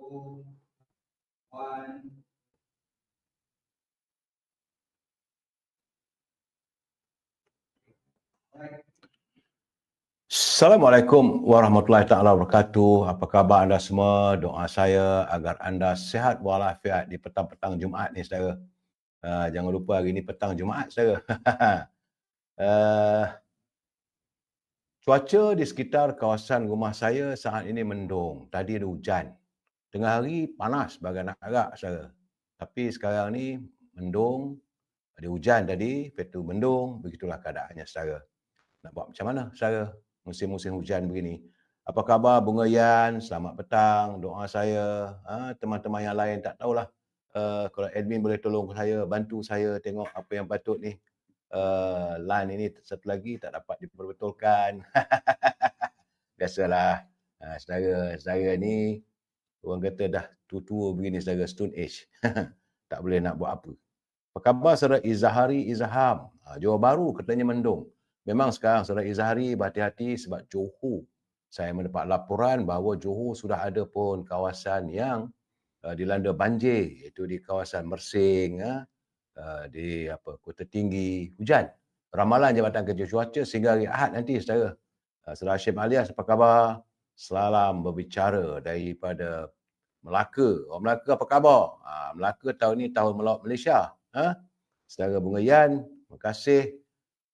Two, one. Assalamualaikum warahmatullahi taala wabarakatuh. Apa khabar anda semua? Doa saya agar anda sihat walafiat di petang-petang Jumaat ni, saudara. Jangan lupa hari ni petang Jumaat, saudara. Cuaca di sekitar kawasan rumah saya saat ini mendung. Tadi ada hujan. Tengah hari panas bagai nak agak, saudara. Tapi sekarang ni mendung, ada hujan tadi, lepas tu mendung, begitulah keadaannya, saudara. Nak buat macam mana, saudara? Musim-musim hujan begini. Apa khabar Bunga Yan? Selamat petang. Doa saya, teman-teman yang lain tak tahulah. Kalau admin boleh tolong saya, bantu saya tengok apa yang patut ni. Line ini satu lagi tak dapat diperbetulkan. Biasalah. Saudara ni, orang kata dah tua-tua begini, saudara, stone age. Tak boleh nak buat apa. Apa khabar saudara Izahari Izaham? Johor Bahru katanya mendung. Memang sekarang saudara Izahari berhati-hati sebab Johor. Saya mendapat laporan bahawa Johor sudah ada pun kawasan yang dilanda banjir, iaitu di kawasan Mersing, di Kota Tinggi, hujan. Ramalan Jabatan Kerja Cuaca sehingga hari Ahad nanti, saudara. Saudara Hashim Alias, apa khabar? Salam berbicara daripada Melaka. Orang Melaka apa khabar? Melaka tahun ni tahun melawat Malaysia. Saudara Bunga Yan, terima kasih.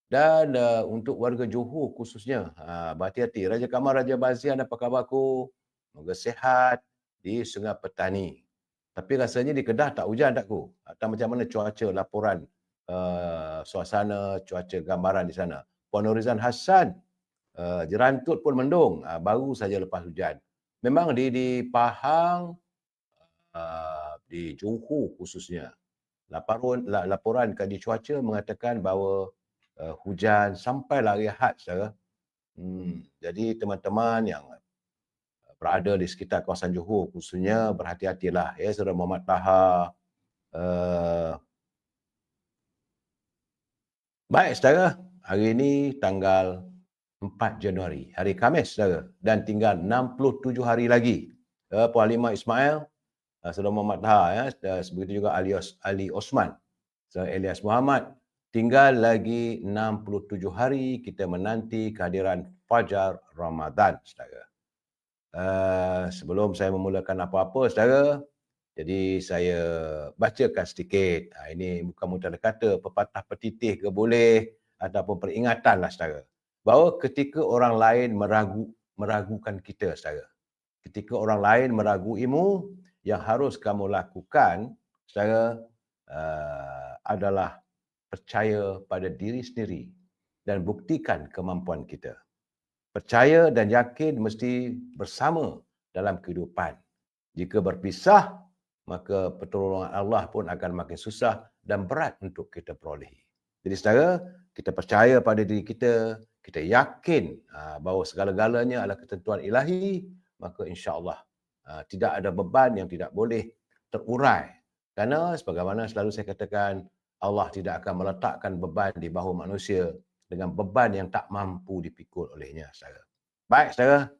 Dan untuk warga Johor khususnya, berhati-hati. Raja Kamal, Raja Bazian, apa khabarku? Semoga sihat di Sungai Petani. Tapi rasanya di Kedah tak hujan takku? Atau macam mana cuaca, laporan suasana, cuaca, gambaran di sana? Puan Norizan Hassan, Jerantut pun mendung, baru saja lepas hujan. Memang di Pahang, di Johor khususnya, laporan kaji cuaca mengatakan bahawa hujan sampai hari Ahad, saudara. Jadi teman-teman yang berada di sekitar kawasan Johor khususnya berhati-hatilah, ya, saudara Muhammad Taha. Baik, saudara, hari ini tanggal 4 Januari, hari Khamis, saudara, dan tinggal 67 hari lagi. Puan Halimah Ismail, saudara Muhammad Taha, ya, begitu juga Ali Osman, saudara Elias Muhammad. Tinggal lagi 67 hari kita menanti kehadiran Fajar Ramadan, saudara. Sebelum saya memulakan apa-apa, saudara, jadi saya bacakan sedikit. Ini bukan mudah kata, pepatah petitih ke boleh, ataupun peringatan lah, saudara. Bahawa ketika orang lain meragukan kita, saudara. Ketika orang lain meraguimu, yang harus kamu lakukan, saudara, adalah percaya pada diri sendiri dan buktikan kemampuan kita. Percaya dan yakin mesti bersama dalam kehidupan. Jika berpisah, maka pertolongan Allah pun akan makin susah dan berat untuk kita perolehi. Jadi saudara, kita percaya pada diri kita, kita yakin bahawa segala-galanya adalah ketentuan ilahi, maka insya-Allah tidak ada beban yang tidak boleh terurai. Kerana sebagaimana selalu saya katakan, Allah tidak akan meletakkan beban di bahu manusia dengan beban yang tak mampu dipikul olehnya, saudara. Baik, saudara,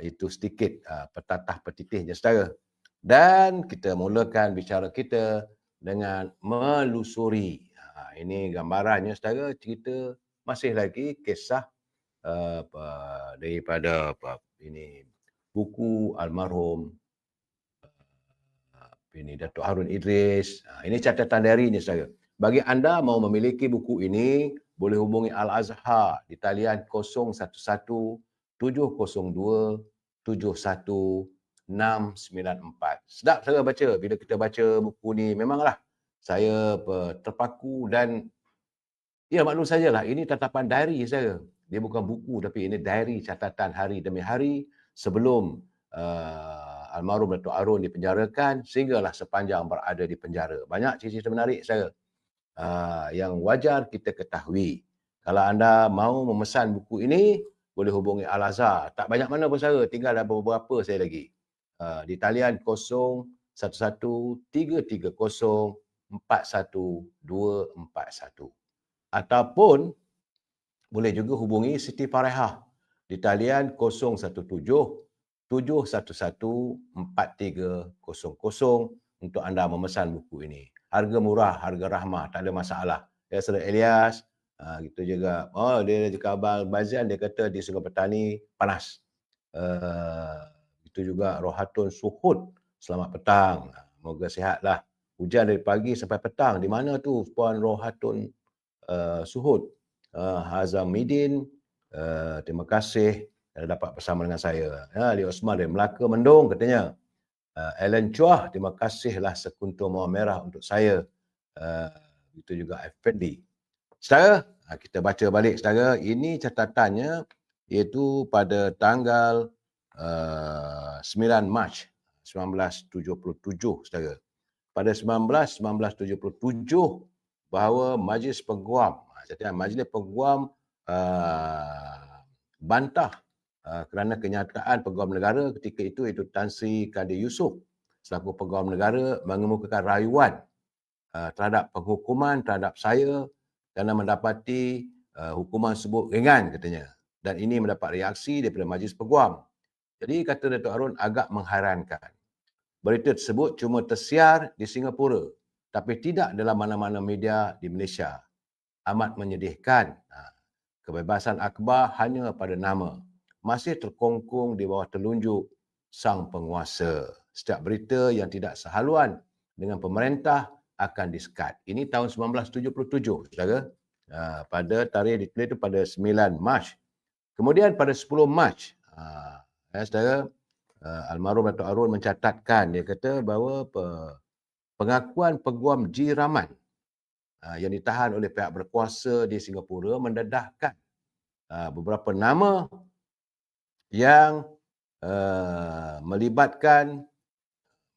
itu sedikit petatah petitihnya, saudara. Dan kita mulakan bicara kita dengan melusuri. Ini gambarannya, saudara, cerita masih lagi kisah daripada ini buku almarhum Datuk Harun Idris. Ini catatan diarinya, saudara. Bagi anda mau memiliki buku ini, boleh hubungi Al-Azhar di talian 011 702 71694. Sedap saya baca. Bila kita baca buku ni, memanglah saya terpaku dan ya, maklum sajalah, ini tatapan diary saya. Dia bukan buku tapi ini diary, catatan hari demi hari sebelum almarhum Datuk Harun dipenjarakan sehinggalah sepanjang berada di penjara. Banyak cerita menarik saya yang wajar kita ketahui. Kalau anda mahu memesan buku ini, boleh hubungi Al-Azhar. Tak banyak mana pun, saya tinggal ada beberapa saya lagi. Di talian 011 330 41241. Ataupun boleh juga hubungi Siti Farehah di talian 017 711-4300 untuk anda memesan buku ini. Harga murah, harga rahmah, tak ada masalah. Ya, Saudara Elias, gitu juga. Oh, dia juga Abang Bazian, dia kata di Sungai Petani panas. Itu juga Rohatun Suhud, selamat petang. Moga sihatlah. Hujan dari pagi sampai petang. Di mana tu Puan Rohatun Suhud? Hazamidin, terima kasih dapat bersama dengan saya. Ali Osman dari Melaka Mendung katanya. Alan Chua, terima kasihlah sekuntum mawar merah untuk saya. Itu juga Effendi. Saudara, kita baca balik saudara. Ini catatannya iaitu pada tanggal 9 Mac 1977 saudara. Pada 1977 bahawa Majlis Peguam, Majlis Peguam bantah kerana kenyataan Peguam Negara ketika itu iaitu Tan Sri Kadir Yusof selaku Peguam Negara mengemukakan rayuan terhadap penghukuman terhadap saya kerana mendapati hukuman tersebut ringan katanya. Dan ini mendapat reaksi daripada Majlis Peguam. Jadi kata Datuk Harun agak mengherankan. Berita tersebut cuma tersiar di Singapura tapi tidak dalam mana-mana media di Malaysia. Amat menyedihkan. Kebebasan akhbar hanya pada nama. Masih terkongkong di bawah telunjuk sang penguasa. Setiap berita yang tidak sehaluan dengan pemerintah akan disekat. Ini tahun 1977, saudara. Pada tarikh ditulis itu pada 9 Mac. Kemudian pada 10 Mac, saudara, almarhum Datuk Harun mencatatkan, dia kata bahawa pengakuan Peguam G. Rahman yang ditahan oleh pihak berkuasa di Singapura mendedahkan beberapa nama yang melibatkan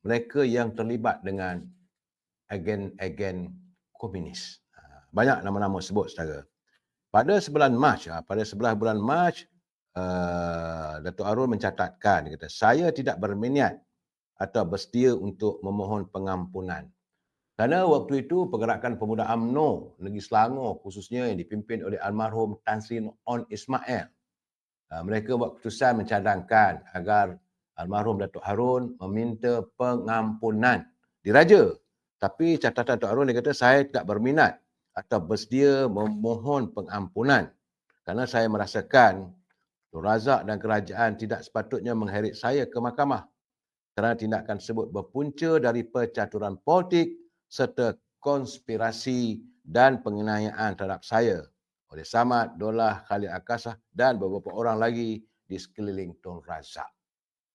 mereka yang terlibat dengan agen-agen komunis. Banyak nama-nama sebut saudara. Pada 11 Mac, pada 11 bulan Mac, Datuk Harun mencatatkan, dia kata, saya tidak berminat atau bersedia untuk memohon pengampunan. Kerana waktu itu pergerakan pemuda UMNO Negeri Selangor khususnya yang dipimpin oleh almarhum Tan Sri On Ismail. Mereka buat keputusan mencadangkan agar almarhum Datuk Harun meminta pengampunan diraja. Tapi catatan Datuk Harun dia kata saya tidak berminat atau bersedia memohon pengampunan kerana saya merasakan Tun Razak dan kerajaan tidak sepatutnya mengheret saya ke mahkamah kerana tindakan tersebut berpunca dari percaturan politik serta konspirasi dan penganiayaan terhadap saya oleh Samad, Dollah, Khalid Akasah dan beberapa orang lagi di sekeliling Tun Razak.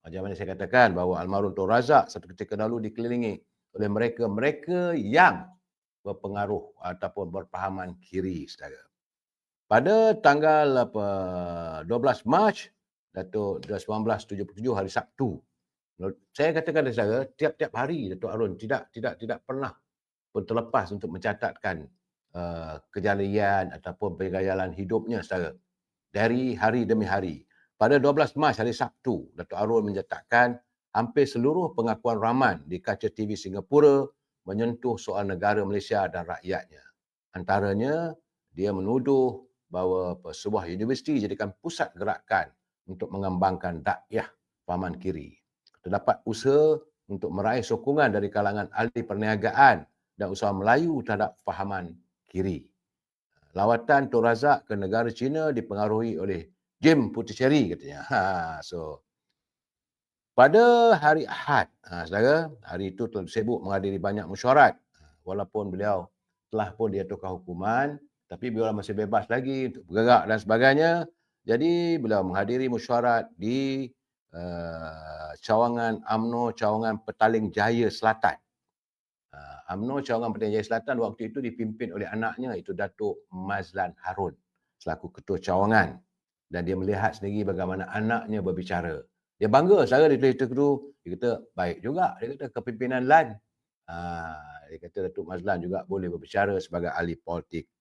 Macam mana saya katakan bahawa almarhum Tun Razak satu ketika dahulu dikelilingi oleh mereka-mereka yang berpengaruh ataupun berpahaman kiri, saudara. Pada tanggal 12 Mac 1977 hari Sabtu, saya katakan kepada saudara, tiap-tiap hari Datuk Harun tidak pernah pun terlepas untuk mencatatkan kejayaan ataupun perjalanan hidupnya saudara. Dari hari demi hari. Pada 12 Mac hari Sabtu, Datuk Harun menyatakan hampir seluruh pengakuan Rahman di kaca TV Singapura menyentuh soal negara Malaysia dan rakyatnya. Antaranya, dia menuduh bahawa sebuah universiti jadikan pusat gerakan untuk mengembangkan dakwah fahaman kiri. Terdapat usaha untuk meraih sokongan dari kalangan ahli perniagaan dan usaha Melayu terhadap fahaman kiri. Lawatan Tun Razak ke negara China dipengaruhi oleh James Putticherry katanya. Pada hari Ahad, saudara, hari itu telah sibuk menghadiri banyak mesyuarat. Walaupun beliau telah pun dijatuhkan hukuman, tapi beliau masih bebas lagi untuk bergerak dan sebagainya. Jadi beliau menghadiri mesyuarat di cawangan UMNO Cawangan Petaling Jaya Selatan. UMNO Cawangan Petaling Jaya Selatan waktu itu dipimpin oleh anaknya iaitu Datuk Mazlan Harun selaku ketua cawangan. Dan dia melihat sendiri bagaimana anaknya berbicara. Dia bangga saudara dia tulis itu. Dia kata baik juga. Dia kata kepimpinan LAN. Dia kata Datuk Mazlan juga boleh berbicara sebagai ahli politik.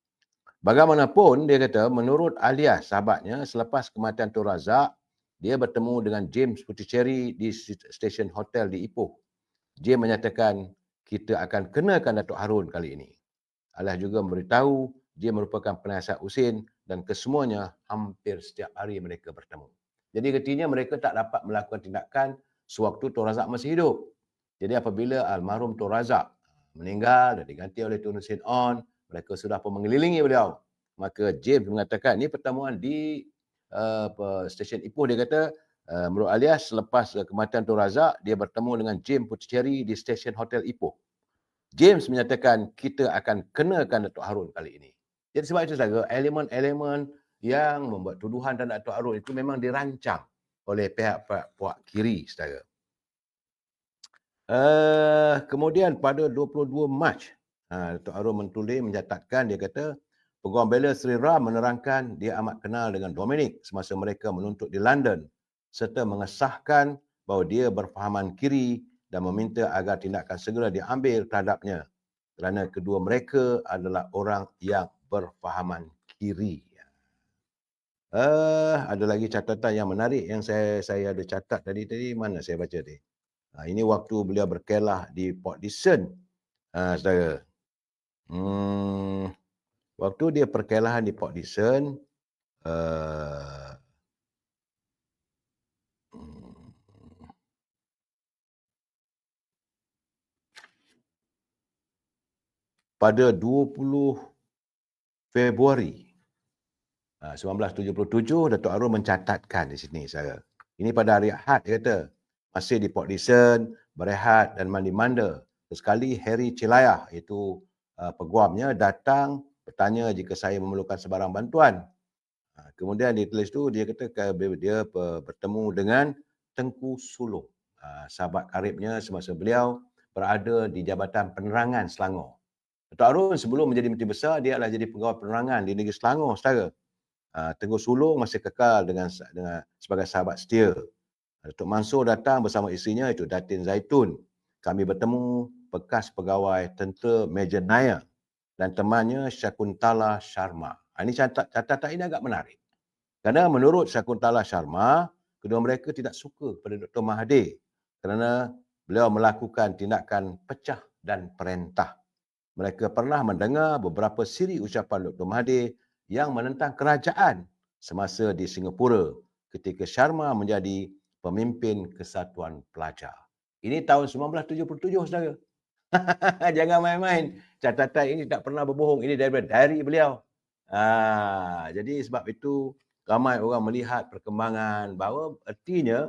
Bagaimanapun dia kata menurut alias sahabatnya selepas kematian Tun Razak, dia bertemu dengan James Putticherry di stesen hotel di Ipoh. James menyatakan kita akan kenakan Datuk Harun kali ini. Alias juga memberitahu dia merupakan penasihat Husin dan kesemuanya hampir setiap hari mereka bertemu. Jadi artinya mereka tak dapat melakukan tindakan sewaktu Tun Razak masih hidup. Jadi apabila almarhum Tun Razak meninggal dan diganti oleh Tun Hussein On, mereka sudah pun mengelilingi beliau. Maka James mengatakan, ini pertemuan di stesen Ipoh, dia kata, menurut alias selepas kematian Tun Razak, dia bertemu dengan James Puteri di stesen Hotel Ipoh. James menyatakan kita akan kenakan Datuk Harun kali ini. Jadi sebab itu sahaja, elemen-elemen yang membuat tuduhan terhadap Datuk Harun itu memang dirancang oleh pihak-pihak puak kiri, saudara. Kemudian pada 22 Mac, Datuk Harun mencatatkan, dia kata, Peguam Bela Sri Ram menerangkan dia amat kenal dengan Dominic semasa mereka menuntut di London serta mengesahkan bahawa dia berfahaman kiri dan meminta agar tindakan segera diambil terhadapnya kerana kedua mereka adalah orang yang berfahaman kiri. Ada lagi catatan yang menarik yang saya ada catat tadi mana saya baca tadi. Ini waktu beliau berkelah di Port Dickson, saudara. Waktu dia perkelahan di Port Dickson, pada 20 Februari 1977, Datuk Arun mencatatkan di sini, saudara. Ini pada hari Ahad, dia kata, masih di Port Dickson, berehat dan mandi manda. Sekali Harry Celayah, itu peguamnya, datang bertanya jika saya memerlukan sebarang bantuan. Kemudian ditulis tu, dia kata dia bertemu dengan Tengku Sulong, sahabat karibnya semasa beliau berada di Jabatan Penerangan Selangor. Datuk Arun sebelum menjadi Menteri Besar, dia adalah jadi pegawai penerangan di negeri Selangor, saudara. Tengku Sulong masih kekal dengan sebagai sahabat setia. Datuk Mansur datang bersama isterinya, itu Datin Zaitun. Kami bertemu bekas pegawai tentera Major Naya dan temannya Syakuntala Sharma. Ini catatan ini agak menarik. Kerana menurut Syakuntala Sharma, kedua mereka tidak suka pada Dr. Mahathir kerana beliau melakukan tindakan pecah dan perintah. Mereka pernah mendengar beberapa siri ucapan Dr. Mahathir yang menentang kerajaan semasa di Singapura ketika Sharma menjadi pemimpin Kesatuan Pelajar. Ini tahun 1977, saudara. Jangan main-main. Catatan ini tak pernah berbohong. Ini daripada diary beliau. Jadi sebab itu ramai orang melihat perkembangan bahawa artinya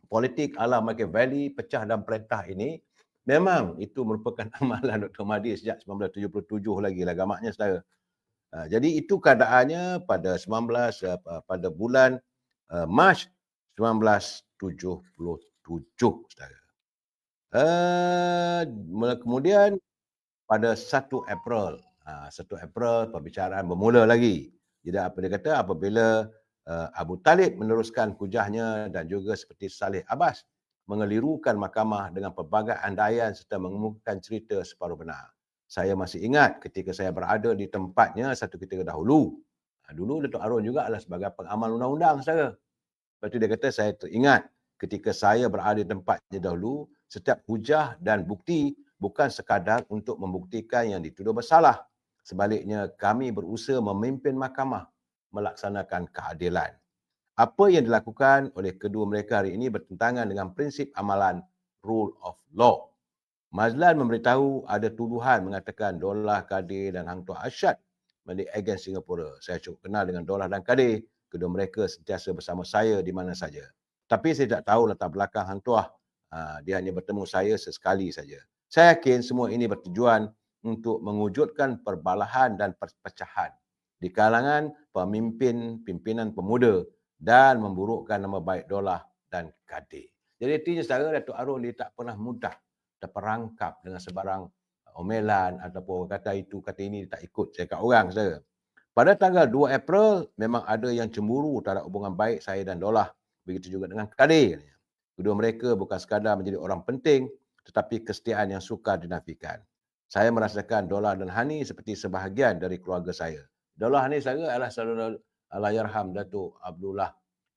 politik ala Machiavelli, pecah dan perintah ini memang itu merupakan amalan Dr. Mahathir sejak 1977 lagi lah gamaknya, saudara. Jadi itu keadaannya pada pada bulan Mac 1977, saudara. Kemudian pada 1 April, 1 April perbicaraan bermula lagi. Jadi apa dia kata, apabila Abu Talib meneruskan hujahnya dan juga seperti Saleh Abbas mengelirukan mahkamah dengan pelbagai andaian serta mengemukakan cerita separuh benar. Saya masih ingat ketika saya berada di tempatnya satu ketika dahulu. Dulu Datuk Arun juga adalah sebagai pengamal undang-undang, saudara. Lepas tu dia kata, saya teringat ketika saya berada di tempatnya dahulu, setiap hujah dan bukti bukan sekadar untuk membuktikan yang dituduh bersalah. Sebaliknya, kami berusaha memimpin mahkamah melaksanakan keadilan. Apa yang dilakukan oleh kedua mereka hari ini bertentangan dengan prinsip amalan rule of law. Mazlan memberitahu ada tuduhan mengatakan Dollah Kadir dan Hang Tuah Arsyad milik agen Singapura. Saya cukup kenal dengan Dollah dan Kadir. Kedua mereka sentiasa bersama saya di mana saja. Tapi saya tak tahu latar belakang Hang Tuah. Dia hanya bertemu saya sesekali saja. Saya yakin semua ini bertujuan untuk mewujudkan perbalahan dan perpecahan di kalangan pimpinan pemuda dan memburukkan nama baik Dollah dan Kadir. Jadi artinya saudara, Datuk Arun dia tak pernah mudah terperangkap dengan sebarang omelan ataupun orang kata itu, kata ini, tak ikut cakap orang, saudara. Pada tanggal 2 April, memang ada yang cemburu terhadap hubungan baik saya dan Dollah. Begitu juga dengan Kadir. Kedua mereka bukan sekadar menjadi orang penting, tetapi kesetiaan yang sukar dinafikan. Saya merasakan Dollah dan Hani seperti sebahagian dari keluarga saya. Dollah ni saya adalah saudara Allahyarham Datuk Abdullah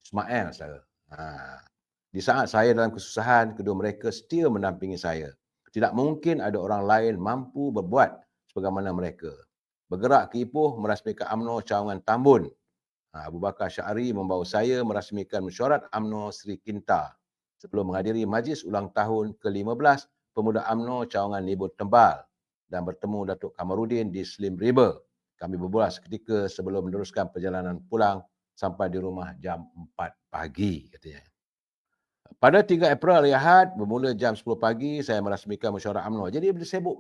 Ismail, saudara. Di saat saya dalam kesusahan, kedua mereka setia mendampingi saya. Tidak mungkin ada orang lain mampu berbuat sebagaimana mereka. Bergerak ke Ipoh merasmikan UMNO Cawangan Tambun. Abu Bakar Syari membawa saya merasmikan mesyuarat UMNO Sri Kinta sebelum menghadiri majlis ulang tahun ke-15 Pemuda UMNO Cawangan Libur Tembal dan bertemu Datuk Kamarudin di Slim River. Kami berbual seketika sebelum meneruskan perjalanan pulang sampai di rumah jam 4 pagi, katanya. Pada 3 April hari Ahad, bermula jam 10 pagi, saya merasmikan mesyuarat UMNO. Jadi dia sibuk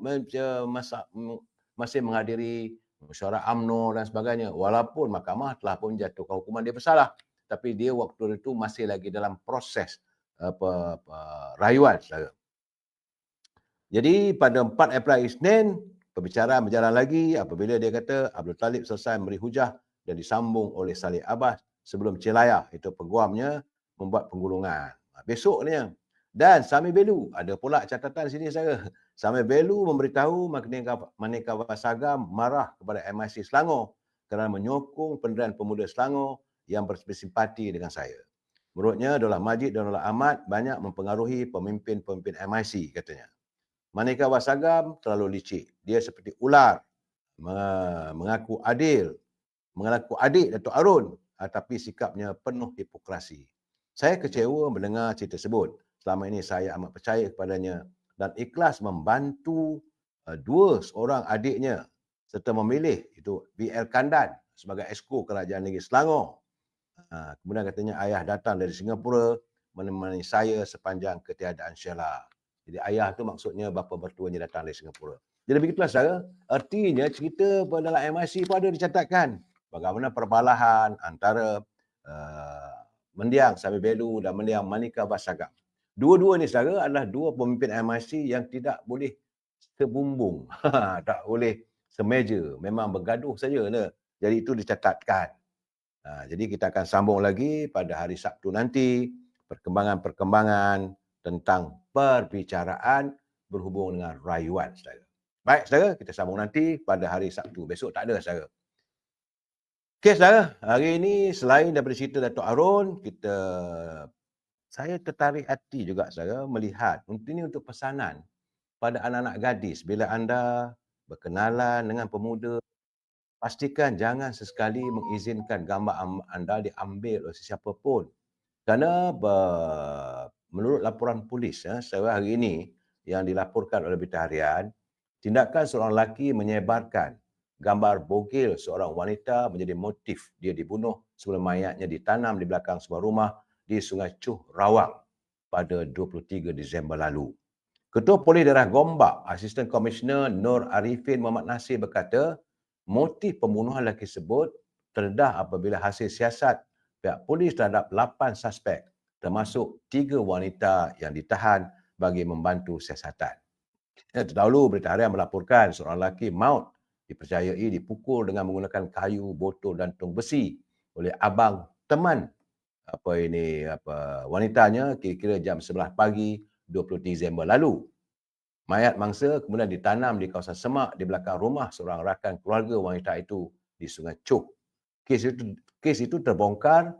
masih menghadiri mesyuarat UMNO dan sebagainya. Walaupun mahkamah telah pun jatuhkan hukuman dia bersalah. Tapi dia waktu itu masih lagi dalam proses rayuan, saudara. Jadi pada 4 April Isnin, perbicaraan berjalan lagi apabila dia kata Abdul Talib selesai memberi hujah dan disambung oleh Saleh Abbas sebelum Celayah, itu peguamnya, membuat penggulungan. Besoknya. Dan Sami Belu, ada pula catatan sini saya. Sami Belu memberitahu Maneka Wasagam marah kepada MIC Selangor kerana menyokong pendirian pemuda Selangor yang bersimpati dengan saya. Menurutnya, Daulah Majid dan Daulah Ahmad banyak mempengaruhi pemimpin-pemimpin MIC, katanya. Maneka Wasagam terlalu licik. Dia seperti ular, mengaku adik Datuk Arun, tapi sikapnya penuh hipokrasi. Saya kecewa mendengar cerita tersebut. Selama ini saya amat percaya kepadanya dan ikhlas membantu dua seorang adiknya serta memilih itu BL Kandan sebagai Exco Kerajaan Negeri Selangor. Kemudian katanya ayah datang dari Singapura menemani saya sepanjang ketiadaan Sheila. Jadi ayah tu maksudnya bapa mertuanya datang dari Singapura. Jadi begitulah saudara. Artinya cerita dalam MIC pun ada dicatatkan. Bagaimana perbalahan antara mendiang Sami Belu dan mendiang Maneka Wasagam. Dua-dua ni saudara adalah dua pemimpin MIC yang tidak boleh sebumbung. Tak boleh semeja. Memang bergaduh saja. Jadi itu dicatatkan. Jadi kita akan sambung lagi pada hari Sabtu nanti perkembangan-perkembangan tentang perbicaraan berhubung dengan rayuan, saudara. Baik, saudara, kita sambung nanti pada hari Sabtu. Besok tak ada, saudara. Okey, saudara. Hari ini selain daripada cerita Datuk Arun, saya tertarik hati juga, saudara, melihat ini untuk pesanan pada anak-anak gadis. Bila anda berkenalan dengan pemuda, pastikan jangan sesekali mengizinkan gambar anda diambil oleh sesiapa pun. Kerana menurut laporan polis secara hari ini yang dilaporkan oleh Berita Harian, tindakan seorang lelaki menyebarkan gambar bogil seorang wanita menjadi motif dia dibunuh sebelum mayatnya ditanam di belakang sebuah rumah di Sungai Cuh, Rawang pada 23 Disember lalu. Ketua Polis Daerah Gombak, Asisten Komisioner Nur Arifin Muhammad Nasir berkata, motif pembunuhan lelaki tersebut terdedah apabila hasil siasat pihak polis terhadap 8 suspek, termasuk 3 wanita yang ditahan bagi membantu siasatan. Terdahulu, Berita Harian melaporkan seorang lelaki maut dipercayai dipukul dengan menggunakan kayu, botol dan tong besi oleh abang teman wanitanya kira-kira jam 11 pagi 23 Disember lalu. Mayat mangsa kemudian ditanam di kawasan semak di belakang rumah seorang rakan keluarga wanita itu di Sungai Cuh. Kes itu terbongkar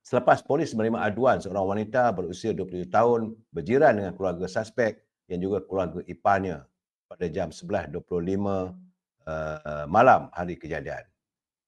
selepas polis menerima aduan seorang wanita berusia 27 tahun berjiran dengan keluarga suspek yang juga keluarga iparnya pada jam 11.25 malam hari kejadian.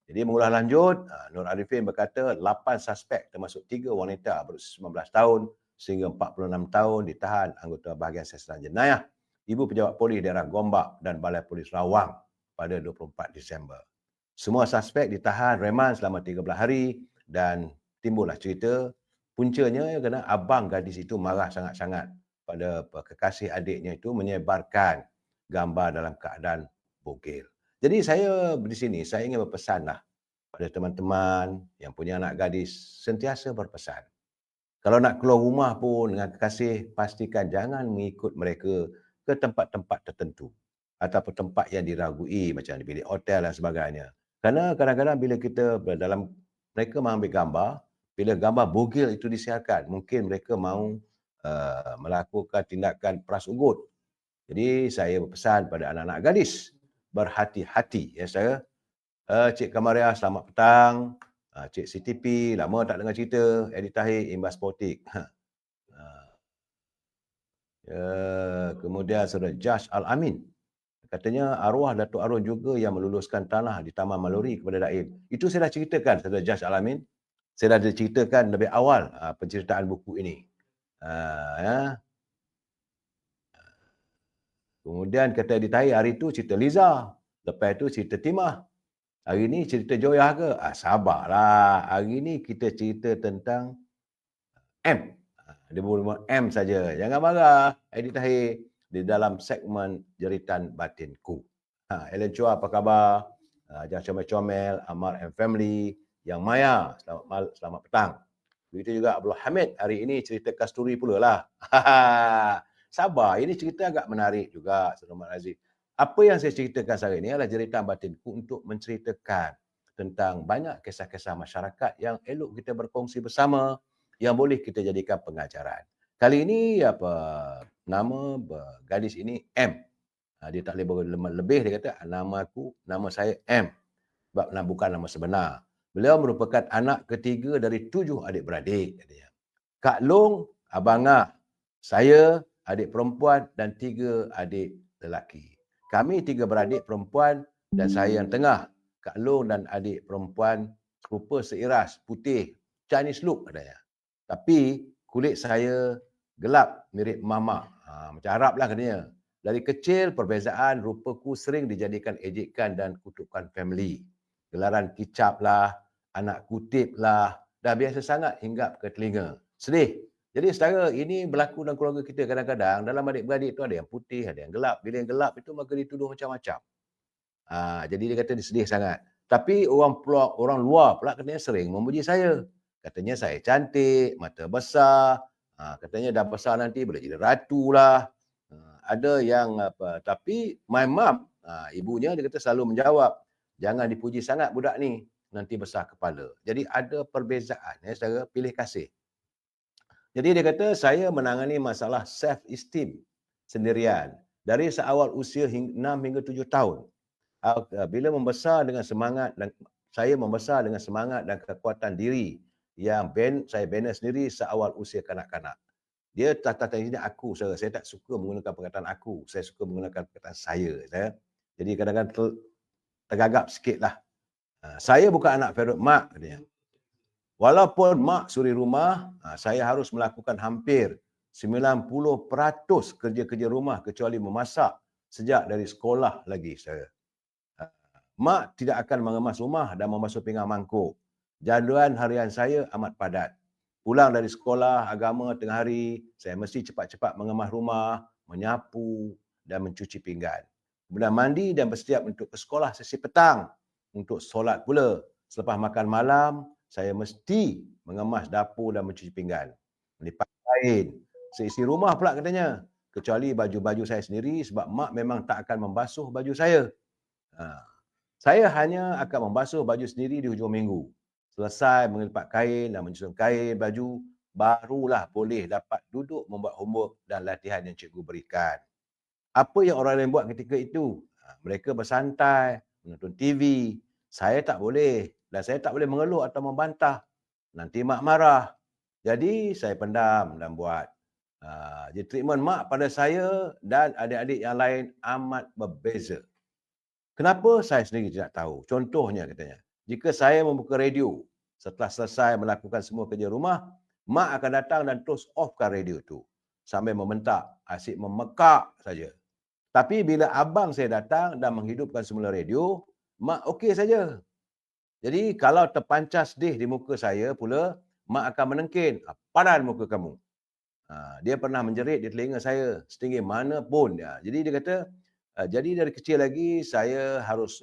Jadi mengulas lanjut, Nur Arifin berkata 8 suspek termasuk 3 wanita berusia 19 tahun sehingga 46 tahun ditahan anggota bahagian siasatan jenayah Ibu Pejabat Polis Daerah Gombak dan Balai Polis Rawang pada 24 Disember. Semua suspek ditahan reman selama 13 hari dan timbullah cerita puncanya kerana abang gadis itu marah sangat-sangat pada kekasih adiknya itu menyebarkan gambar dalam keadaan bogil. Jadi saya di sini, saya ingin berpesanlah pada teman-teman yang punya anak gadis, sentiasa berpesan. Kalau nak keluar rumah pun dengan kekasih, pastikan jangan mengikut mereka ke tempat-tempat tertentu. Ataupun tempat yang diragui macam di bilik hotel dan sebagainya. Kerana kadang-kadang bila kita dalam, mereka mengambil gambar, bila gambar bogil itu disiarkan, mungkin mereka mahu melakukan tindakan peras ugut. Jadi saya berpesan pada anak-anak gadis, berhati-hati ya saya. Cik Kamaria, selamat petang. Cik CTP, lama tak dengar cerita. Eddie Tahir, Imbas Politik. Kemudian Saudara Josh Al-Amin. Katanya arwah Datuk Arun juga yang meluluskan tanah di Taman Maluri kepada Daim. Itu saya dah ceritakan kepada Judge Alamin. Saya dah ceritakan lebih awal penceritaan buku ini. Ya. Kemudian kata ditahi hari tu cerita Liza. Lepas tu cerita Timah. Hari ni cerita Joyah ke? Sabarlah. Hari ni kita cerita tentang M. Dia berumur M saja. Jangan marah. Edit Tahir di dalam segmen Jeritan Batinku. Ellen Chua apa khabar? Jangan comel-comel. Amar and Family. Yang Maya. Selamat petang. Begitu juga Abdul Hamid. Hari ini cerita Kasturi pula lah. Sabar. Ini cerita agak menarik juga. Selamat Aziz. Apa yang saya ceritakan hari ini adalah Jeritan Batinku untuk menceritakan tentang banyak kisah-kisah masyarakat yang elok kita berkongsi bersama, yang boleh kita jadikan pengajaran. Kali ini nama gadis ini M. Dia tak boleh lebih, dia kata nama saya M. Sebab bukan nama sebenar. Beliau merupakan anak ketiga dari 7 adik-beradik. Kak Long, Abang Ah, saya, adik perempuan dan 3 adik lelaki. Kami 3 beradik perempuan dan saya yang tengah. Kak Long dan adik perempuan serupa seiras, putih, Chinese look katanya. Tapi kulit saya gelap, mirip mama. Macam Arab lah katanya. Dari kecil, perbezaan rupaku sering dijadikan ejekan dan kutukan family. Gelaran kicap lah, anak kutip lah, dah biasa sangat hinggap ke telinga. Sedih. Jadi saudara, ini berlaku dalam keluarga kita kadang-kadang. Dalam adik-beradik tu ada yang putih, ada yang gelap. Bila yang gelap itu maka dituduh macam-macam. Jadi dia kata dia sedih sangat. Tapi orang luar pula katanya sering memuji saya. Katanya saya cantik, mata besar. Katanya dah besar nanti boleh jadi ratu lah. Ada yang tapi my mom, ibunya dia kata selalu menjawab, jangan dipuji sangat budak ni, nanti besar kepala. Jadi ada perbezaan saudara, pilih kasih. Jadi dia kata saya menangani masalah self-esteem sendirian dari seawal usia 6 hingga 7 tahun. Bila membesar dengan semangat dan saya membesar dengan semangat dan kekuatan diri yang saya bina sendiri seawal usia kanak-kanak. Dia tata ini aku, saya tak suka menggunakan perkataan aku, saya suka menggunakan perkataan saya. Jadi kadang-kadang tergagap sikit lah. Saya bukan anak favorite mak, katanya. Walaupun mak suri rumah, saya harus melakukan hampir 90% kerja-kerja rumah kecuali memasak sejak dari sekolah lagi saya. Mak tidak akan mengemas rumah dan membasuh pinggan mangkuk. Jadual harian saya amat padat. Pulang dari sekolah agama tengah hari, saya mesti cepat-cepat mengemas rumah, menyapu dan mencuci pinggan. Kemudian mandi dan bersiap untuk ke sekolah sesi petang. Untuk solat pula. Selepas makan malam, saya mesti mengemas dapur dan mencuci pinggan. Melipat kain. Seisi rumah pula katanya. Kecuali baju-baju saya sendiri sebab mak memang tak akan membasuh baju saya. Saya hanya akan membasuh baju sendiri di hujung minggu. Selesai mengelipat kain dan menyusun kain, baju, barulah boleh dapat duduk membuat homework dan latihan yang cikgu berikan. Apa yang orang lain buat ketika itu? Mereka bersantai, menonton TV. Saya tak boleh. Dan saya tak boleh mengeluh atau membantah. Nanti mak marah. Jadi saya pendam dan buat. Jadi treatment mak pada saya dan adik-adik yang lain amat berbeza. Kenapa saya sendiri tidak tahu? Contohnya katanya, jika saya membuka radio, setelah selesai melakukan semua kerja rumah, mak akan datang dan terus offkan radio tu. Sambil membentak, asyik memekak saja. Tapi bila abang saya datang dan menghidupkan semula radio, mak okey saja. Jadi kalau terpancar sedih di muka saya pula, mak akan menengkin, padan muka kamu. Dia pernah menjerit di telinga saya setinggi mana pun. Jadi dia kata, jadi dari kecil lagi saya harus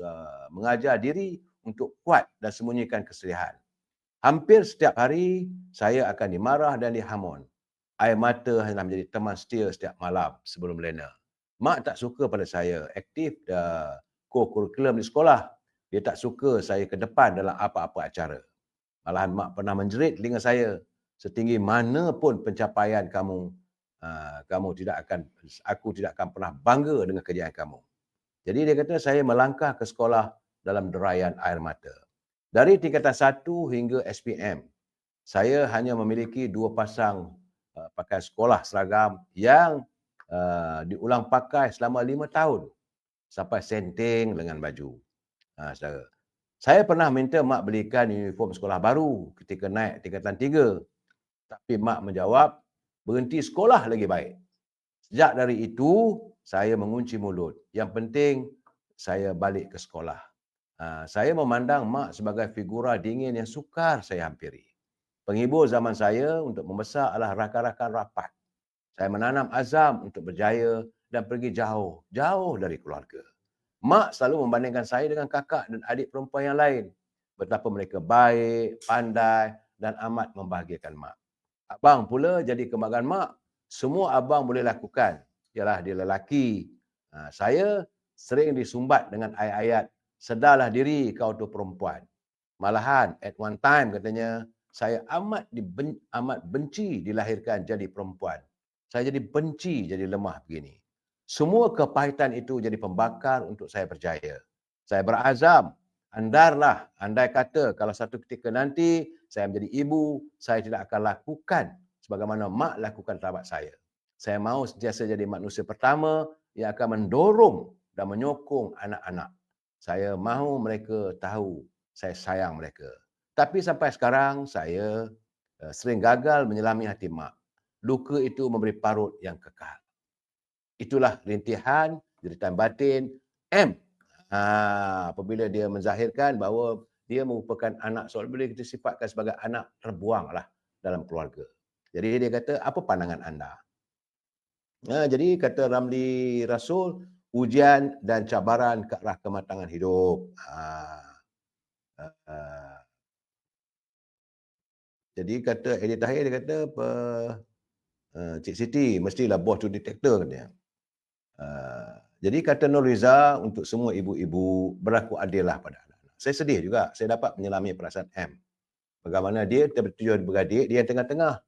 mengajar diri untuk kuat dan sembunyikan kesedihan. Hampir setiap hari saya akan dimarah dan dihamun. Air mata hanya menjadi teman setia setiap malam sebelum lena. Mak tak suka pada saya aktif co-curriculum di sekolah. Dia tak suka saya ke depan dalam apa-apa acara. Malahan mak pernah menjerit telinga saya, setinggi mana pun pencapaian kamu, aku tidak akan pernah bangga dengan kerjaan kamu. Jadi dia kata saya melangkah ke sekolah dalam derayan air mata. Dari tingkatan 1 hingga SPM, saya hanya memiliki 2 pasang pakaian sekolah seragam yang diulang pakai selama 5 tahun. sampai senting lengan baju. Saudara. Saya pernah minta mak belikan uniform sekolah baru ketika naik tingkatan 3. Tapi mak menjawab, berhenti sekolah lagi baik. Sejak dari itu, saya mengunci mulut. Yang penting, saya balik ke sekolah. Saya memandang mak sebagai figura dingin yang sukar saya hampiri. Penghibur zaman saya untuk membesar adalah rakan-rakan rapat. Saya menanam azam untuk berjaya dan pergi jauh, jauh dari keluarga. Mak selalu membandingkan saya dengan kakak dan adik perempuan yang lain. Betapa mereka baik, pandai dan amat membahagiakan mak. Abang pula jadi kebanggaan mak. Semua abang boleh lakukan. Ialah dia lelaki. Saya sering disumbat dengan ayat-ayat, sedarlah diri kau tu perempuan. Malahan at one time katanya, saya amat benci dilahirkan jadi perempuan. Saya jadi benci jadi lemah begini. Semua kepahitan itu jadi pembakar untuk saya berjaya. Saya berazam, andai kata kalau satu ketika nanti saya menjadi ibu, saya tidak akan lakukan sebagaimana mak lakukan terhadap saya. Saya mahu sentiasa jadi manusia pertama yang akan mendorong dan menyokong anak-anak. Saya mahu mereka tahu saya sayang mereka. Tapi sampai sekarang saya sering gagal menyelami hati mak. Luka itu memberi parut yang kekal. Itulah rintihan, jeritan batin M. Apabila dia menzahirkan bahawa dia merupakan anak, soal boleh kita sifatkan sebagai anak terbuang lah dalam keluarga. Jadi dia kata, apa pandangan anda? Jadi kata Ramli Rasul, ujian dan cabaran ke arah kematangan hidup. Jadi kata Eddie Tahir, dia kata apa, Cik Siti mestilah bos tu detektor katanya. Jadi kata Nurliza, untuk semua ibu-ibu, berlaku adillah pada anak-anak. Saya sedih juga, saya dapat menyelami perasaan M. Bagaimana dia bertujuan beradik, dia yang tengah-tengah.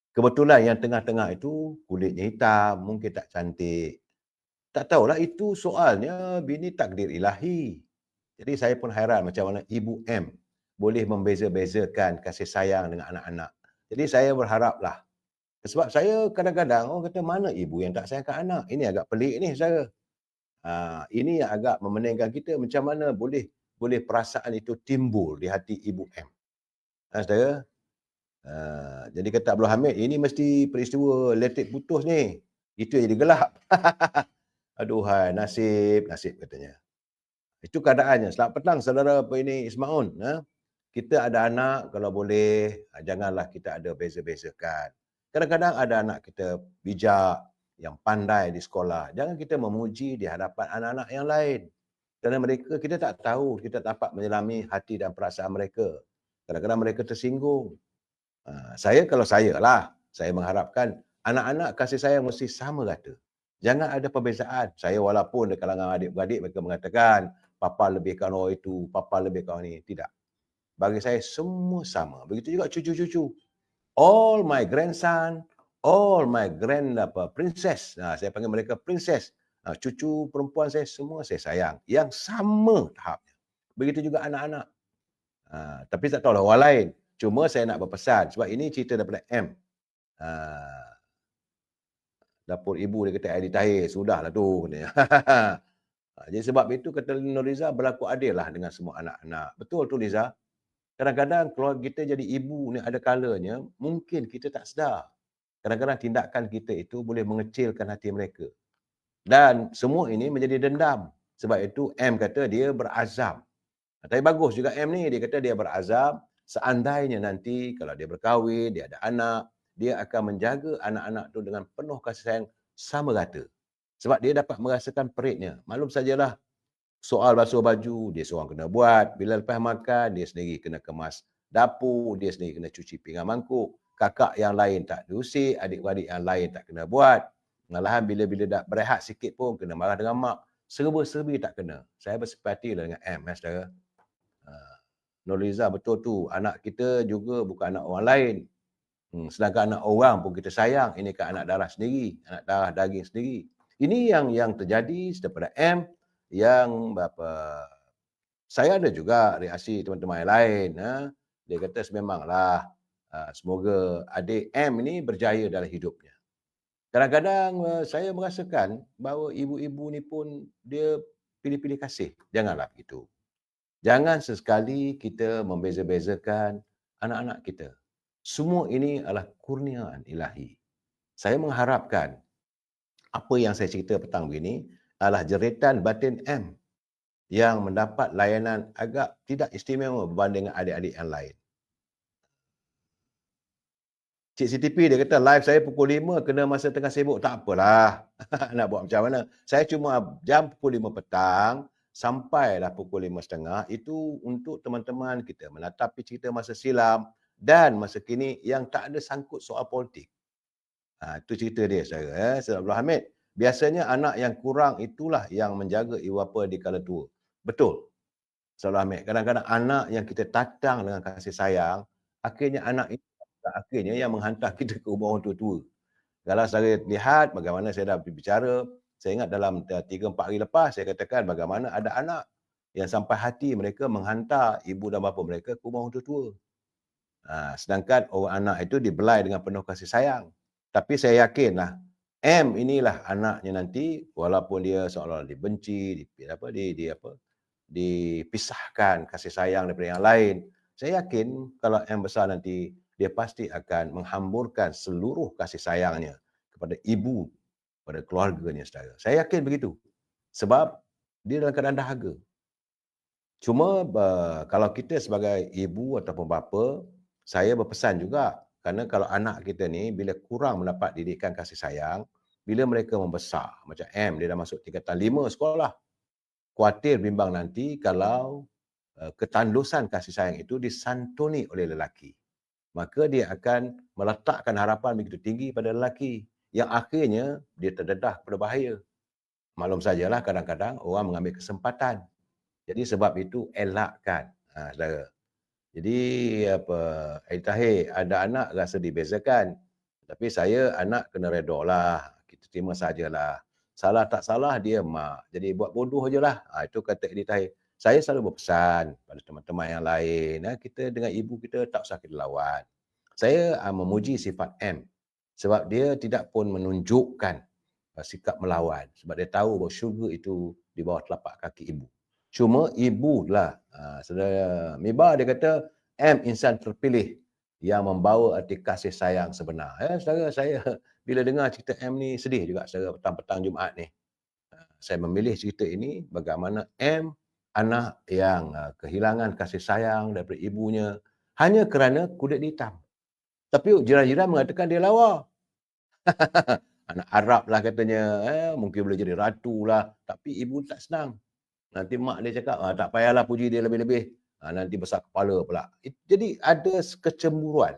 Kebetulan yang tengah-tengah itu kulitnya hitam, mungkin tak cantik. Tak tahulah itu soalnya bini takdir ilahi. Jadi saya pun hairan macam mana Ibu M boleh membeza-bezakan kasih sayang dengan anak-anak. Jadi saya berharaplah. Sebab saya kadang-kadang orang kata mana ibu yang tak sayangkan anak. Ini agak pelik ni saya. Ini yang agak memeningkan kita, macam mana boleh perasaan itu timbul di hati Ibu M. Saudara, jadi kata Abdul Hamid, ini mesti peristiwa elektrik putus ni. Itu yang jadi gelap. Aduhai, nasib katanya. Itu keadaannya. Selamat petang saudara ini Ismaun. Kita ada anak, kalau boleh, janganlah kita ada beza-bezakan. Kadang-kadang ada anak kita bijak, yang pandai di sekolah. Jangan kita memuji di hadapan anak-anak yang lain. Kerana mereka, kita tak tahu, kita tak dapat menyelami hati dan perasaan mereka. Kadang-kadang mereka tersinggung. Kalau saya lah, saya mengharapkan anak-anak kasih sayang mesti sama rata. Jangan ada perbezaan. Saya walaupun di kalangan adik-beradik mereka mengatakan, papa lebihkan orang itu, papa lebihkan orang ini. Tidak. Bagi saya semua sama. Begitu juga cucu-cucu. All my grandson, all my princess. Saya panggil mereka princess. Cucu perempuan saya semua saya sayang. Yang sama tahapnya. Begitu juga anak-anak. Tapi tak tahulah orang lain. Cuma saya nak berpesan. Sebab ini cerita daripada M. Dapur ibu dia kata Adi Tahir. Sudahlah tu. Jadi sebab itu kata Nuriza, berlaku adil lah dengan semua anak-anak. Betul tu Liza. Kadang-kadang keluarga kita jadi ibu ni ada kalanya mungkin kita tak sedar. Kadang-kadang tindakan kita itu boleh mengecilkan hati mereka. Dan semua ini menjadi dendam. Sebab itu M kata dia berazam. Tapi bagus juga M ni, dia kata dia berazam seandainya nanti kalau dia berkahwin, dia ada anak, dia akan menjaga anak-anak tu dengan penuh kasih sayang sama rata. Sebab dia dapat merasakan peritnya. Maklum sajalah, soal basuh baju, dia seorang kena buat. Bila lepas makan, dia sendiri kena kemas dapur, dia sendiri kena cuci pinggan mangkuk. Kakak yang lain tak diusik, adik-beradik yang lain tak kena buat. Malahan bila-bila dah berehat sikit pun kena marah dengan mak. Serba-serbi tak kena. Saya bersempati dengan M, saudara. Nurliza betul tu. Anak kita juga bukan anak orang lain. Sedangkan anak orang pun kita sayang. Ini kan anak darah sendiri. Anak darah daging sendiri. Ini yang terjadi daripada M. Yang saya ada juga reaksi teman-teman yang lain. Dia kata sememanglah semoga adik M ini berjaya dalam hidupnya. Kadang-kadang saya merasakan bahawa ibu-ibu ni pun dia pilih-pilih kasih. Janganlah begitu. Jangan sesekali kita membeza-bezakan anak-anak kita. Semua ini adalah kurniaan ilahi. Saya mengharapkan apa yang saya cerita petang begini adalah jeritan batin M yang mendapat layanan agak tidak istimewa berbanding dengan adik-adik yang lain. Cik CTP dia kata live saya pukul 5 kena masa tengah sibuk. Tak apalah. Nak buat macam mana. Saya cuma jam pukul 5 petang sampailah pukul 5.30 itu untuk teman-teman kita menatapi cerita masa silam dan masa kini yang tak ada sangkut soal politik. Itu cerita dia saudara. Saudara Abdul Hamid. Biasanya anak yang kurang itulah yang menjaga ibu bapa di kala tua. Betul. Saudara Hamid. Kadang-kadang anak yang kita tatang dengan kasih sayang, akhirnya anak itu akhirnya yang menghantar kita ke rumah orang tua-tua. Kalau saya lihat bagaimana saya dah berbicara, saya ingat dalam 3-4 hari lepas saya katakan bagaimana ada anak yang sampai hati mereka menghantar ibu dan bapa mereka ke rumah orang tua-tua. Sedangkan orang anak itu dibelai dengan penuh kasih sayang. Tapi saya yakinlah M inilah anaknya nanti walaupun dia seolah-olah dibenci, dipisahkan kasih sayang daripada yang lain. Saya yakin kalau M besar nanti dia pasti akan menghamburkan seluruh kasih sayangnya kepada ibu, kepada keluarganya saudara. Saya yakin begitu. Sebab dia dalam keadaan dahaga. Cuma kalau kita sebagai ibu ataupun bapa, saya berpesan juga kerana kalau anak kita ni bila kurang mendapat didikan kasih sayang, bila mereka membesar, macam M dia dah masuk tingkatan 5 sekolah, kuatir bimbang nanti kalau ketandusan kasih sayang itu disantuni oleh lelaki. Maka dia akan meletakkan harapan begitu tinggi pada lelaki yang akhirnya dia terdedah kepada bahaya. Maklum sajalah kadang-kadang orang mengambil kesempatan. Jadi sebab itu elakkan saudara. Jadi Air Tahir ada anak rasa dibezakan. Tapi saya anak kena redalah. Kita terima sajalah. Salah tak salah dia mak. Jadi buat bodoh je lah. Itu kata Air Tahir. Saya selalu berpesan pada teman-teman yang lain. Kita dengan ibu kita tak usah kita lawan. Saya memuji sifat M. Sebab dia tidak pun menunjukkan sikap melawan. Sebab dia tahu bahawa syurga itu di bawah telapak kaki ibu. Cuma ibu lah. Saudara Mibah dia kata, M insan terpilih yang membawa arti kasih sayang sebenar. Saudara saya bila dengar cerita M ni sedih juga saudara petang-petang Jumaat ni. Saya memilih cerita ini bagaimana M anak yang kehilangan kasih sayang daripada ibunya hanya kerana kulit hitam. Tapi jiran-jiran mengatakan dia lawa. Anak Arab lah katanya, mungkin boleh jadi ratu lah. Tapi ibu tak senang. Nanti mak dia cakap, tak payahlah puji dia lebih-lebih. Nanti besar kepala pula. Jadi ada kecemburuan.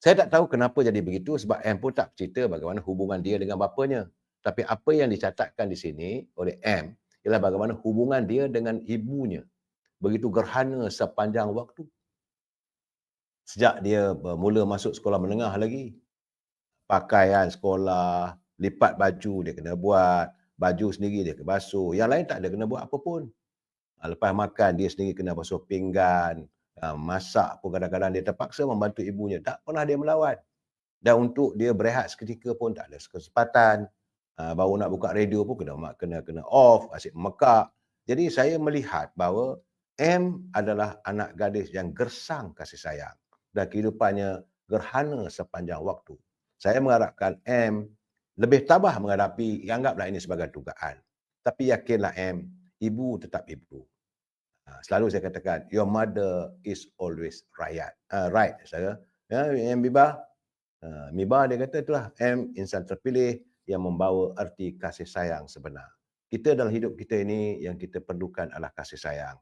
Saya tak tahu kenapa jadi begitu sebab M pun tak cerita bagaimana hubungan dia dengan bapanya. Tapi apa yang dicatatkan di sini oleh M ialah bagaimana hubungan dia dengan ibunya. Begitu gerhana sepanjang waktu. Sejak dia mula masuk sekolah menengah lagi. Pakaian sekolah, lipat baju dia kena buat, baju sendiri dia kena basuh. Yang lain tak ada kena buat apa pun. Lepas makan dia sendiri kena basuh pinggan, masak pun kadang-kadang dia terpaksa membantu ibunya. Tak pernah dia melawan. Dan untuk dia berehat seketika pun tak ada kesempatan. Baru nak buka radio pun kena off, asyik mekak. Jadi saya melihat bahawa M adalah anak gadis yang gersang kasih sayang dan kehidupannya gerhana sepanjang waktu. Saya mengharapkan M lebih tabah menghadapi, anggaplah ini sebagai dugaan. Tapi yakinlah M, ibu tetap ibu. Selalu saya katakan, your mother is always right. Saya. M Mibah dia kata itulah M insan terpilih yang membawa arti kasih sayang sebenar. Kita dalam hidup kita ini yang kita perlukan adalah kasih sayang.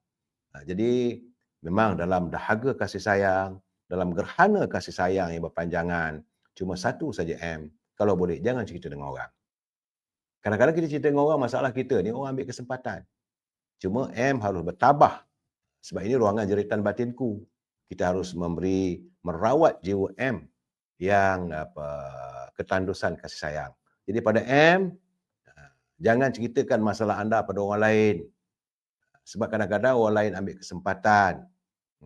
Jadi memang dalam dahaga kasih sayang, dalam gerhana kasih sayang yang berpanjangan, cuma satu saja M, kalau boleh jangan cerita dengan orang. Kadang-kadang kita cerita dengan orang masalah kita ni orang ambil kesempatan. Cuma M harus bertabah sebab ini ruangan jeritan batinku. Kita harus merawat jiwa M yang ketandusan kasih sayang. Jadi pada M, jangan ceritakan masalah anda pada orang lain. Sebab kadang-kadang orang lain ambil kesempatan.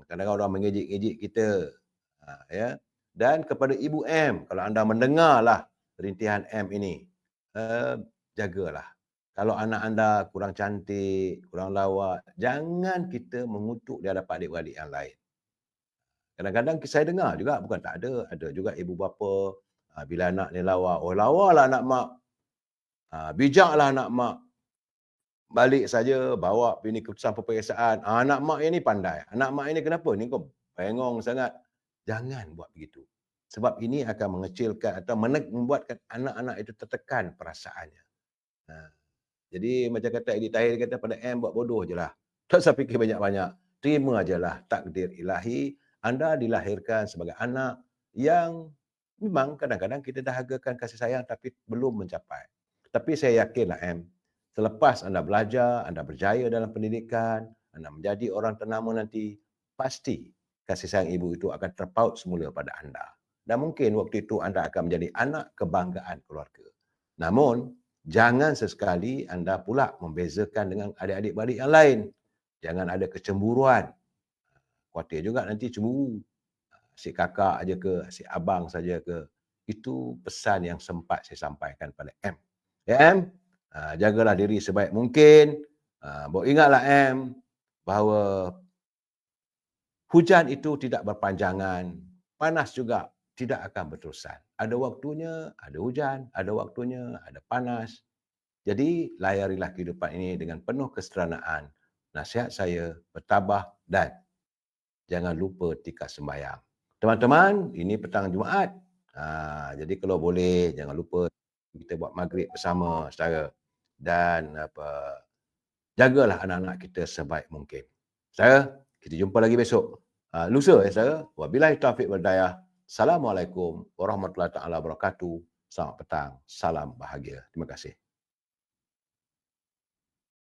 Kadang-kadang orang mengejek-ejek kita. Ya. Dan kepada Ibu M, kalau anda mendengarlah rintihan M ini, jagalah. Kalau anak anda kurang cantik, kurang lawa, jangan kita mengutuk di hadapan adik-beradik yang lain. Kadang-kadang saya dengar juga, bukan tak ada juga ibu bapa, bila anak ni lawa, "Oh lawalah anak mak, bijaklah anak mak, balik saja bawa bini keputusan peperiksaan, anak mak yang ni pandai, anak mak ini kenapa ni kau bengong sangat." Jangan buat begitu. Sebab ini akan mengecilkan atau membuatkan anak-anak itu tertekan perasaannya. Ha, jadi macam kata Eddie Tahir kata, pada M buat bodoh je lah. Tak usah fikir banyak-banyak. Terima je lah takdir ilahi. Anda dilahirkan sebagai anak yang memang kadang-kadang kita dahagakan kasih sayang tapi belum mencapai. Tapi saya yakinlah M, selepas anda belajar, anda berjaya dalam pendidikan, anda menjadi orang ternama nanti, pasti kasih sayang ibu itu akan terpaut semula pada anda. Dan mungkin waktu itu anda akan menjadi anak kebanggaan keluarga. Namun, jangan sesekali anda pula membezakan dengan adik-adik-beradik yang lain. Jangan ada kecemburuan. Khawatir juga nanti cemburu. Si kakak aja ke, si abang saja ke. Itu pesan yang sempat saya sampaikan pada M. Ya M, jagalah diri sebaik mungkin. Bawa ingatlah M, bahawa hujan itu tidak berpanjangan, panas juga tidak akan berterusan. Ada waktunya, ada hujan, ada waktunya, ada panas. Jadi, layarilah kehidupan ini dengan penuh kesederhanaan. Nasihat saya, bertabah dan jangan lupa tikar sembahyang. Teman-teman, ini petang Jumaat. Jadi kalau boleh, jangan lupa kita buat maghrib bersama, saudara. Dan jagalah anak-anak kita sebaik mungkin. Saudara, kita jumpa lagi besok. Lusa ya saudara. Wabillahi taufiq wal hidayah. Assalamualaikum warahmatullahi taala wabarakatuh. Selamat petang. Salam bahagia. Terima kasih.